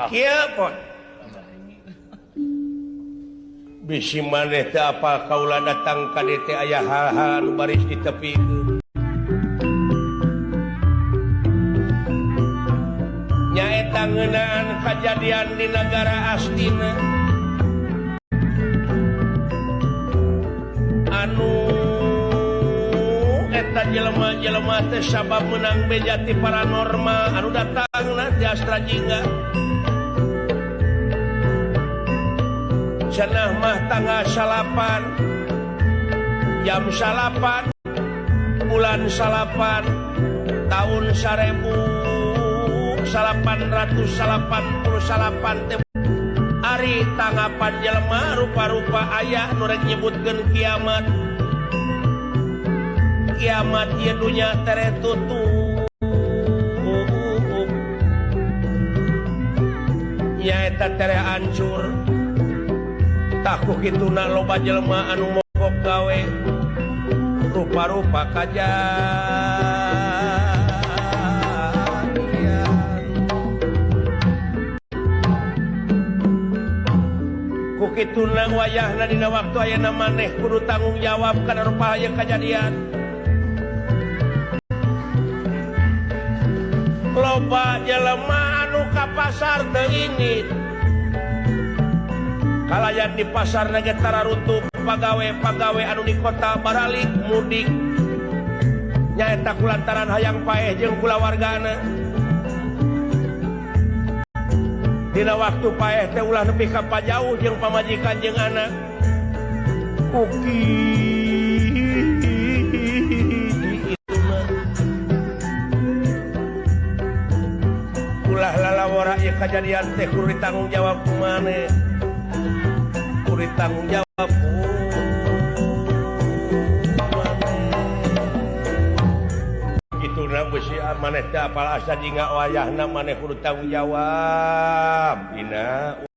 Kieu pot. Bisi maneh teu apal kaula datang ka dieu teh aya hal-hal anu baris ditepikeun. Nyaeta ngeunaan kajadian di negara astina anu eta jelema-jelema teh sabab menang beja ti paranormal anu datangna ti Astra Jingga. Cenah mah tanggal 8 jam 8 bulan 8 tahun 1888 teh ari tanggapan jelema rupa-rupa aya nu rek nyebutkeun kiamat. Kiamat ieu dunya tere tutup. Nyaeta tere hancur. Taku kituna loba jelema anu mogok gawe rupa-rupa kajadian. Ku kituna wayahna dina waktu ayeuna maneh kudu tanggung jawab kana rupa aya kajadian. Loba jelema anu ka pasar teu ingin kalayan di pasar nage tararutuk pagawe-pagawe anu di kota baralik mudik nyaeta kulantaran hayang paeh jeung kulawargana. Dina waktu paeh teh ulah nepi ka pajauh jeung pamajikan jeung anak. Uki ulah lalawara ieu kajadian teh kudu ditanggung jawab ku maneh. Tanggung jawab gitu na besi maneh teh apal Astra Jingga wayahna maneh kudu tanggung jawab dina